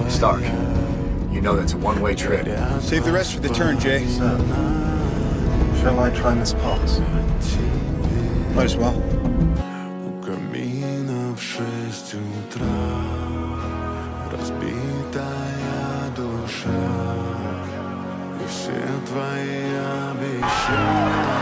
Stark, you know that's a one-way trip. Save the rest for the turn, Jay. Shall I try Miss Potts? Might as well. У камина в 6 утра разбитая душа, и все твои обещания